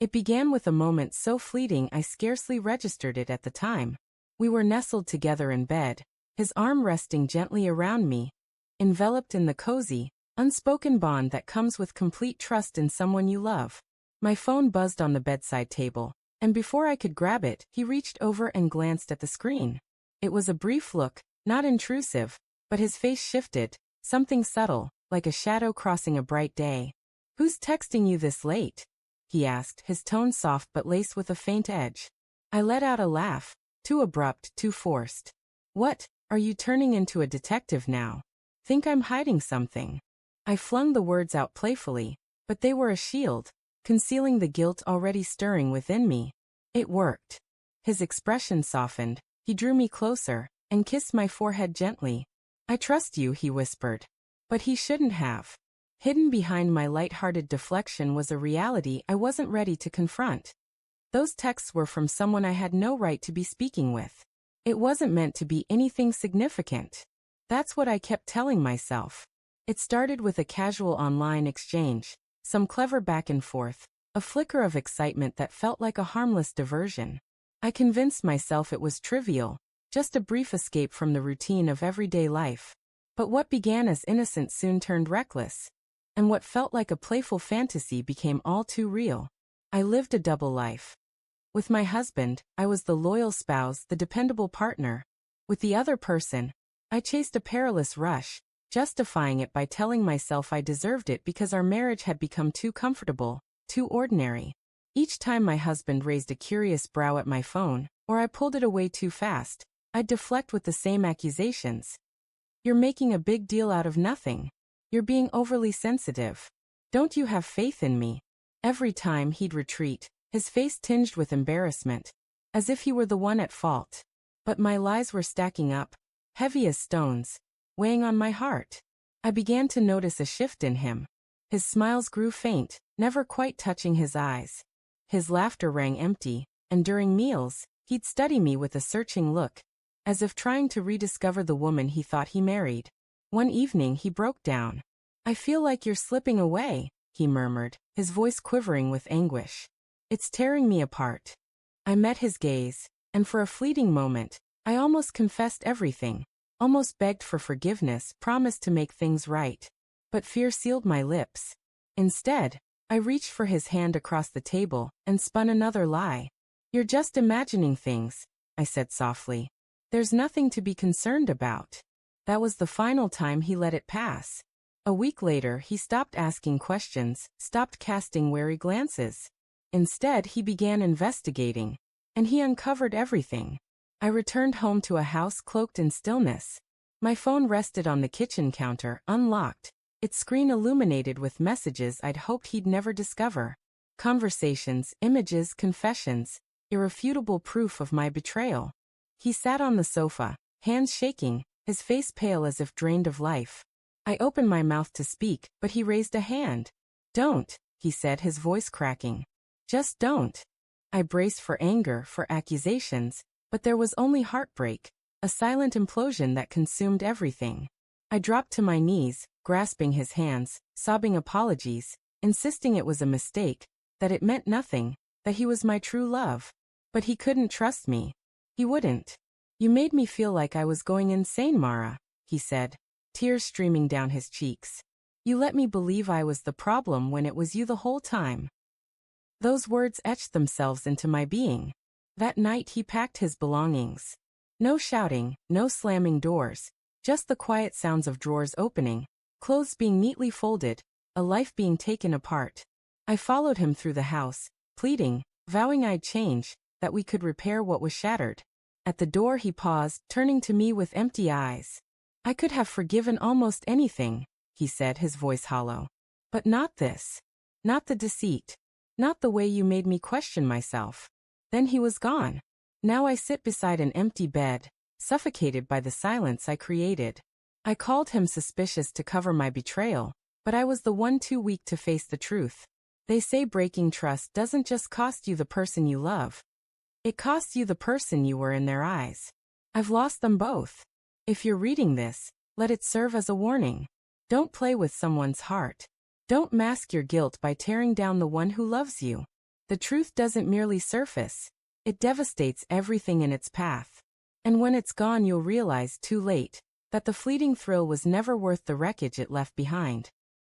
It began with a moment so fleeting I scarcely registered it at the time. We were nestled together in bed, his arm resting gently around me, enveloped in the cozy, unspoken bond that comes with complete trust in someone you love. My phone buzzed on the bedside table, and before I could grab it, he reached over and glanced at the screen. It was a brief look, not intrusive, but his face shifted, something subtle, like a shadow crossing a bright day. "Who's texting you this late?" he asked, his tone soft but laced with a faint edge. I let out a laugh, too abrupt, too forced. "What, are you turning into a detective now? Think I'm hiding something?" I flung the words out playfully, but they were a shield, concealing the guilt already stirring within me. It worked. His expression softened, he drew me closer, and kissed my forehead gently. "I trust you," he whispered. But he shouldn't have. Hidden behind my light-hearted deflection was a reality I wasn't ready to confront. Those texts were from someone I had no right to be speaking with. It wasn't meant to be anything significant. That's what I kept telling myself. It started with a casual online exchange, some clever back and forth, a flicker of excitement that felt like a harmless diversion. I convinced myself it was trivial, just a brief escape from the routine of everyday life. But what began as innocent soon turned reckless, and what felt like a playful fantasy became all too real. I lived a double life. With my husband, I was the loyal spouse, the dependable partner. With the other person, I chased a perilous rush, justifying it by telling myself I deserved it because our marriage had become too comfortable, too ordinary. Each time my husband raised a curious brow at my phone, or I pulled it away too fast, I'd deflect with the same accusations. "You're making a big deal out of nothing. You're being overly sensitive. Don't you have faith in me?" Every time he'd retreat, his face tinged with embarrassment, as if he were the one at fault. But my lies were stacking up, heavy as stones, weighing on my heart. I began to notice a shift in him. His smiles grew faint, never quite touching his eyes. His laughter rang empty, and during meals, he'd study me with a searching look, as if trying to rediscover the woman he thought he married. One evening he broke down. "I feel like you're slipping away," he murmured, his voice quivering with anguish. "It's tearing me apart." I met his gaze, and for a fleeting moment, I almost confessed everything, almost begged for forgiveness, promised to make things right. But fear sealed my lips. Instead, I reached for his hand across the table and spun another lie. "You're just imagining things," I said softly. "There's nothing to be concerned about." That was the final time he let it pass. A week later, he stopped asking questions, stopped casting wary glances. Instead, he began investigating, and he uncovered everything. I returned home to a house cloaked in stillness. My phone rested on the kitchen counter, unlocked, its screen illuminated with messages I'd hoped he'd never discover. Conversations, images, confessions, irrefutable proof of my betrayal. He sat on the sofa, hands shaking, his face pale as if drained of life. I opened my mouth to speak, but he raised a hand. "Don't," he said, his voice cracking. "Just don't." I braced for anger, for accusations, but there was only heartbreak, a silent implosion that consumed everything. I dropped to my knees, grasping his hands, sobbing apologies, insisting it was a mistake, that it meant nothing, that he was my true love. But he couldn't trust me. He wouldn't. "You made me feel like I was going insane, Mara," he said, tears streaming down his cheeks. "You let me believe I was the problem when it was you the whole time." Those words etched themselves into my being. That night he packed his belongings. No shouting, no slamming doors, just the quiet sounds of drawers opening, clothes being neatly folded, a life being taken apart. I followed him through the house, pleading, vowing I'd change, that we could repair what was shattered. At the door he paused, turning to me with empty eyes. "I could have forgiven almost anything," he said, his voice hollow. "But not this. Not the deceit. Not the way you made me question myself." Then he was gone. Now I sit beside an empty bed, suffocated by the silence I created. I called him suspicious to cover my betrayal, but I was the one too weak to face the truth. They say breaking trust doesn't just cost you the person you love. It costs you the person you were in their eyes. I've lost them both. If you're reading this, let it serve as a warning. Don't play with someone's heart. Don't mask your guilt by tearing down the one who loves you. The truth doesn't merely surface. It devastates everything in its path. And when it's gone, you'll realize, too late, that the fleeting thrill was never worth the wreckage it left behind.